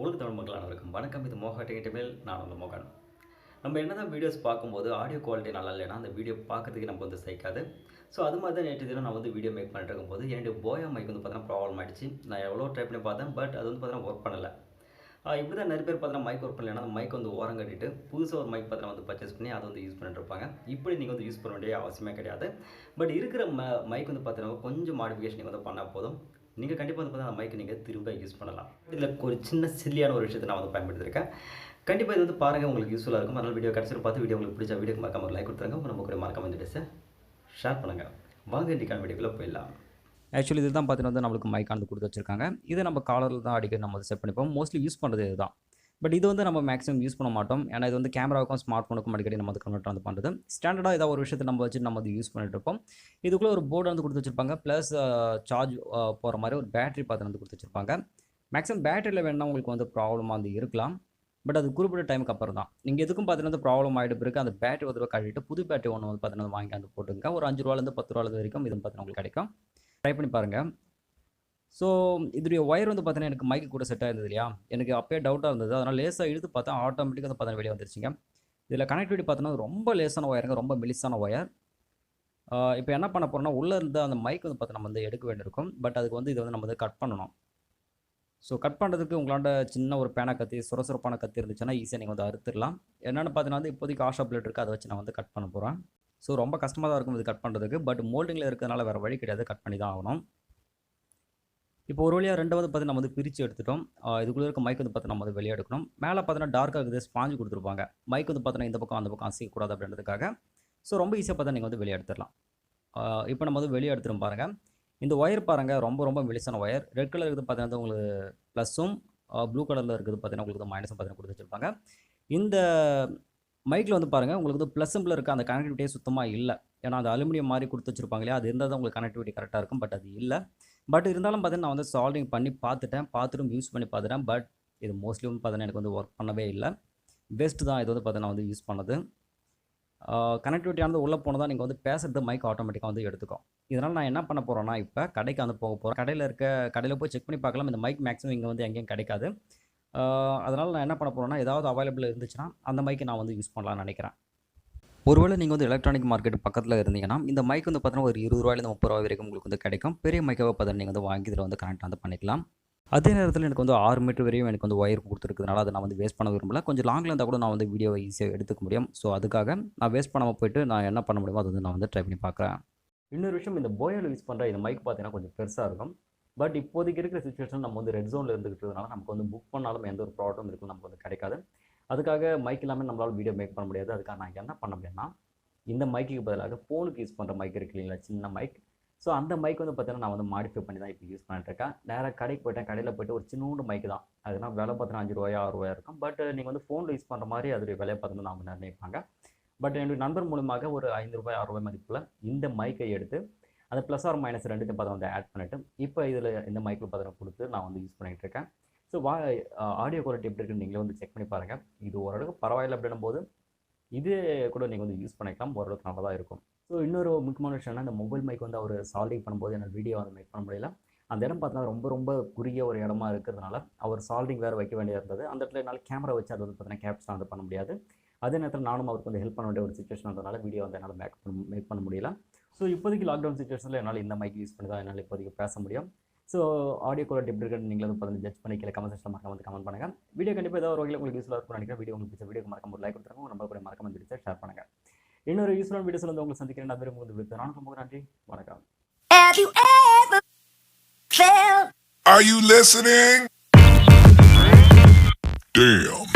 உலக தமிழ் மக்கள் அனைவருக்கும் வணக்கம். இது mohatechintamil. நான் உங்கள் மோகன். நம்ம என்னதான் வீடியோஸ் பார்க்கும்போது ஆடியோ குவாலிட்டி நல்லா இல்லைன்னா அந்த வீடியோ பார்க்கறதுக்கு நமக்கு வந்து சைக்காது. ஸோ அது மாதிரி தான் நேற்று தினம் நான் வந்து வீடியோ மேக் பண்ணிட்டு இருக்கும்போது என்னுடைய போயா மைக் வந்து பார்த்தீங்கன்னா ப்ராப்ளம் ஆகிடுச்சு. நான் எவ்வளோ ட்ரை பண்ணி பார்த்தேன், பட் அது வந்து பார்த்தீங்கன்னா ஒர்க் பண்ணலை. இப்படி தான் நிறைய பேர் பார்த்தீங்கன்னா மைக் ஒர்க் பண்ணலைன்னா அந்த மைக் வந்து ஓரம் கட்டிட்டு புதுசாக ஒரு மைக் பார்த்தீங்கன்னா வந்து பர்ச்சேஸ் பண்ணி அதை வந்து யூஸ் பண்ணிட்டு இருப்பாங்க. இப்படி நீங்கள் வந்து யூஸ் பண்ண வேண்டிய அவசியமே கிடையாது. பட் இருக்கிற மைக் வந்து பார்த்தீங்கன்னா கொஞ்சம் மாடிஃபிகேஷன் நீங்கள் வந்து பண்ணால் போதும். நீங்கள் கண்டிப்பாக வந்து பார்த்தீங்கன்னா மைக் நீங்கள் திரும்ப யூஸ் பண்ணலாம். இதில் ஒரு சின்ன சில்லியான ஒரு விஷயத்தை நான் வந்து பயன்படுத்தியிருக்கேன். கண்டிப்பாக இது வந்து பாருங்கள், உங்களுக்கு யூஸ்ஃபுல்லாக இருக்கும். அதனால் வீடியோ கடைசியில் பார்த்து வீடியோ உங்களுக்கு பிடிச்ச வீடியோக்கு மறக்காம ஒரு லைக் கொடுத்துருங்க. உங்கள் நம்ம கூட மறக்காம வந்துட்டு ஷேர் பண்ணுங்கள். வாங்க இன்றைக்கான வீடியோக்குள்ளே போயிடலாம். ஆக்சுவலி இதுதான் பார்த்தீங்கன்னா வந்து நம்மளுக்கு மைக்கானது கொடுத்து வச்சிருக்காங்க. இதை நம்ம காலரில் தான் அடிக்கடி நம்ம செட் பண்ணிப்போம். மோஸ்ட்லி யூஸ் பண்ணுறது இதுதான். பட் இது வந்து நம்ம மேக்ஸிமம் யூஸ் பண்ண மாட்டோம். ஏன்னா இது வந்து கேமராவுக்கும் ஸ்மார்ட் ஃபோனுக்கும் அடிக்கடி நம்ம வந்து கன்வெர்ட் வந்து பண்ணுறது. ஸ்டாண்டர்டாக ஏதாவது ஒரு விஷயத்தை நம்ம வச்சு நம்ம வந்து யூஸ் பண்ணிட்டு இருப்போம். இதுக்குள்ளே ஒரு போர்டு வந்து கொடுத்து வச்சிருப்பாங்க. ப்ளஸ் சார்ஜ் போகிற மாதிரி ஒரு பேட்டரி பார்த்து வந்து கொடுத்து வச்சிருப்பாங்க. மேக்ஸிமம் பேட்டரியில் வேணால் உங்களுக்கு வந்து ப்ராப்ளமாக வந்து இருக்கலாம். பட் அது குறிப்பிட்ட டைமுக்கு அப்புறம் தான். நீங்கள் எதுக்கும் பார்த்தீங்கன்னா ப்ராப்ளம் ஆகிட்டு பிறகு அந்த பேட்டரி ஒரு தடவை கட்டிட்டு புது பேட்டரி ஒன்று வந்து பார்த்தீங்கன்னா வாங்கி வந்து போட்டுங்க. ஒரு 5 ரூபாலேருந்து 10 ரூபாய் வரைக்கும் இது பார்த்தீங்கன்னா உங்களுக்கு கிடைக்கும். ட்ரை பண்ணி பாருங்கள். ஸோ இதோடைய ஒயர் வந்து பார்த்தீங்கன்னா எனக்கு மைக்கு கூட செட் ஆயிருந்தது இல்லையா, எனக்கு அப்போயே டவுட்டாக இருந்தது. அதனால் லேசாக இழுத்து பார்த்தா ஆட்டோமேட்டிக்காக வந்து பார்த்தீங்கன்னா வெளியே வந்துருச்சுங்க. இதில் கனெக்டிவிட்டி பார்த்தோன்னா ரொம்ப லேசான ஒயருங்க, ரொம்ப மெலிசான ஒயர். இப்போ என்ன பண்ண போகிறோம்னா உள்ளே இருந்து அந்த மைக் வந்து பார்த்தா நம்ம வந்து எடுக்க வேண்டியிருக்கும். பட் அதுக்கு வந்து இதை வந்து நம்ம வந்து கட் பண்ணணும். ஸோ கட் பண்ணுறதுக்கு உங்களாண்ட சின்ன ஒரு பேனா கத்தி, சுரசுரப்பான கத்தி இருந்துச்சுன்னா ஈஸியாக நீங்கள் வந்து அறுத்துடலாம். என்னென்னு பார்த்தீங்கன்னா வந்து இப்போதைக்கு ஆஷா பிளேட் இருக்குது, அதை வச்சு நான் வந்து கட் பண்ண போகிறேன். ஸோ ரொம்ப கஷ்டமாக தான் இருக்கும் இது கட் பண்ணுறதுக்கு. பட் மோல்டிங்கில் இருக்கிறதுனால வேறு வழி கிடையாது, கட் பண்ணி தான் ஆகணும். இப்போ ஒரு வழியாக 2 வந்து பார்த்து நம்ம வந்து பிரித்து எடுத்துட்டோம். இதுக்குள்ளே இருக்க மைக் வந்து பார்த்து நம்ம வந்து வெளியே எடுக்கணும். மேலே பார்த்தீங்கன்னா டார்க்காக இருக்குது, ஸ்பாஞ்சு கொடுத்துருப்பாங்க. மைக் வந்து பார்த்தீங்கன்னா இந்த பக்கம் அந்த பக்கம் அசைக்கக்கூடாது அப்படின்றதுக்காக. ஸோ ரொம்ப ஈஸியாக பார்த்தா நீங்கள் வந்து வெளியே எடுத்துடலாம். இப்போ நம்ம வந்து வெளியே எடுத்துடும் பாருங்கள். இந்த ஒயர் பாருங்கள், ரொம்ப ரொம்ப மெலிசான ஒயர். ரெட் கலர் இருக்குது பார்த்தீங்கன்னா உங்களுக்கு ப்ளஸ்ஸும், ப்ளூ கலரில் இருக்குது பார்த்தீங்கன்னா உங்களுக்கு மைனஸும் பார்த்தீங்கன்னா கொடுத்து வச்சுருப்பாங்க. இந்த மைக்கில் வந்து பாருங்கள் உங்களுக்கு வந்து ப்ளஸ் சிம்பிள் இருக்க அந்த கனெக்டிவிட்டியே சுத்தமாக இல்லை. ஏன்னா அது அலுமினியம் மாதிரி கொடுத்து வச்சுருப்பாங்க இல்லையா, அது இருந்தால் தான் உங்களுக்கு கனெக்டிவிட்டி கரெக்டாக இருக்கும். பட் அது இல்லை. பட் இருந்தாலும் பார்த்தீங்கன்னா நான் வந்து சால்விங் பண்ணி பார்த்துட்டும் யூஸ் பண்ணி பார்த்துட்டேன். பட் இது மோஸ்ட்லி வந்து பார்த்தீங்கன்னா எனக்கு வந்து ஒர்க் பண்ணவே இல்லை. பெஸ்ட்டு தான் இது வந்து பார்த்தீங்கன்னா வந்து யூஸ் பண்ணது. கனெக்டிவிட்டியானது உள்ளே போனதாக நீங்கள் வந்து பேசுகிறது மைக் ஆட்டோமேட்டிக்காக வந்து எடுத்துக்கும். இதனால் நான் என்ன பண்ண போகிறேன்னா இப்போ கடைக்கு வந்து போக போகிறேன். கடையில் போய் செக் பண்ணி பார்க்கலாம். இந்த மைக் மேக்ஸிமம் இங்கே வந்து எங்கேயும் கிடைக்காது. அதனால் நான் என்ன பண்ண போகிறேன்னா ஏதாவது அவைலபிள் இருந்துச்சுன்னா அந்த மைக்கை நான் வந்து யூஸ் பண்ணலாம்னு நினைக்கிறேன். ஒருவேளை நீங்கள் வந்து எலக்ட்ரானிக் மார்க்கெட் பக்கத்தில் இருந்தீங்கன்னா இந்த மைக் வந்து பார்த்தீங்கன்னா ஒரு 20 ரூபாயிலேருந்து 30 ரூபாய் வரைக்கும் உங்களுக்கு வந்து கிடைக்கும். பெரிய மைக்காக பார்த்தா நீங்கள் வந்து வாங்கி இதில் வந்து கனெக்ட் வந்து பண்ணிக்கலாம். அதே நேரத்தில் எனக்கு வந்து 6 மீட்டர் வரையும் எனக்கு வந்து ஒயர் கொடுத்துருக்கிறதுனால அதை நான் வந்து வேஸ்ட் பண்ண விரும்பல. கொஞ்சம் லாங்கில் இருந்தால் கூட நான் வந்து வீடியோவை ஈஸியாக எடுத்துக்க முடியும். ஸோ அதுக்காக நான் வேஸ்ட் பண்ணாமல் போயிட்டு நான் என்ன பண்ண முடியுமோ அது வந்து நான் வந்து ட்ரை பண்ணி பார்க்குறேன். இன்னொரு விஷயம், இந்த போயாவில் யூஸ் பண்ணுற இந்த மைக் பார்த்தீங்கன்னா கொஞ்சம் பெருசாக இருக்கும். பட் இப்போதைக்கு இருக்கிற சுச்சுவேஷன் நம்ம வந்து ரெட் ஜோனில் இருந்துக்கிட்டதுனால நமக்கு வந்து புக் பண்ணாலும் எந்த ஒரு ப்ராப்ளம் இருக்கும் நமக்கு வந்து கிடைக்காது. அதுக்காக மைக் இல்லாமல் நம்மளால் வீடியோ மேக் பண்ண முடியாது. அதுக்காக நான் என்ன பண்ண முடியும்னா இந்த மைக்குக்கு பதிலாக ஃபோனுக்கு யூஸ் பண்ணுற மைக் இருக்கு இல்லைங்களா, சின்ன மைக். ஸோ அந்த மைக் வந்து பார்த்தீங்கன்னா நான் வந்து மாடிஃபை பண்ணி தான் இப்போ யூஸ் பண்ணிட்டுருக்கேன். நேராக கடைக்கு போயிட்டேன். கடையில் போய்ட்டு ஒரு சின்னோண்டு மைக் தான், அதனால் விலை பார்த்தீங்கன்னா 5 ரூபாயா 6 ரூபாயா இருக்கும். பட் நீங்கள் வந்து ஃபோனில் யூஸ் பண்ணுற மாதிரி அதோடைய விலையை பார்த்தீங்கன்னா அவங்க நிர்ணயிப்பாங்க. பட் என்னுடைய நண்பர் மூலமாக ஒரு 5 ரூபாய் 6 ரூபாய் மதிப்பில் இந்த மைக்கை எடுத்து அந்த ப்ளஸ் ஆர் மைனஸ் ரெண்டுத்தையும் பார்த்து வந்து ஆட் பண்ணிவிட்டு இப்போ இதில் இந்த மைக்கில் பார்த்தீங்கன்னா கொடுத்து நான் வந்து யூஸ் பண்ணிகிட்டு இருக்கேன். ஸோ ஆடியோ குவாலிட்டி எப்படி இருக்குன்னு நீங்களே வந்து செக் பண்ணி பாருங்கள். இது ஓரளவுக்கு பரவாயில்லை அப்படின்னும் போது இது கூட நீங்கள் வந்து யூஸ் பண்ணிக்கலாம், ஓரளவுக்கு நல்லா தான் இருக்கும். ஸோ இன்னொரு முக்கியமான விஷயம்னா இந்த மொபைல் மைக் வந்து அவர் சால்விங் பண்ணும்போது என்னால் வீடியோ வந்து மேக் பண்ண முடியல. அந்த இடம் பார்த்தீங்கன்னா ரொம்ப ரொம்ப குறுகிய ஒரு இடமா இருக்கிறதுனால அவர் சால்விங் வேறு வைக்க வேண்டியது இருந்தது. அந்த இடத்துல என்னால் கேமரா வச்சு அதை வந்து பார்த்தீங்கன்னா கேப்சர் வந்து பண்ண முடியாது. அதே நேரத்தில் நானும் அவருக்கு வந்து ஹெல்ப் பண்ண வேண்டிய ஒரு சுச்சுவேஷன் இருந்ததுனால வீடியோ வந்து என்னால் மேக் பண்ண முடியல. ஸோ இப்போதைக்கு லாக்டவுன் சுச்சுவேஷனில் என்னால் இந்த மைக் யூஸ் பண்ணி தான் என்னால் இப்போதைக்கு பேச முடியும். ஸோ ஆடியோ குவாலிட்டி எப்படி இருக்குன்னு நீங்களும் வந்து பார்த்து ஜட்ஜ் பண்ணி கீழே கமெண்ட் செக்ஷனில் மறக்காம வந்து கமெண்ட் பண்ணுங்கள். வீடியோ கண்டிப்பாக ஏதாவது ஒரு வகையில் உங்களுக்கு யூஸ்ஃபுல்லாக இருக்கும்னு நினைக்கிறேன். வீடியோ உங்களுக்கு பிடிச்ச வீடியோக்கு மறக்காம ஒரு லைக் கொடுத்துருங்க. நம்ம கூட மறக்காம பிடிச்சா ஷேர் பண்ணுங்கள். இன்னொரு யூஸ்ஃபுல்லான வீடியோஸில் வந்து உங்களை சந்திக்கிறேன். அது வந்து விடுத்து நான் ரொம்ப நன்றி, வணக்கம். Are you listening? Damn.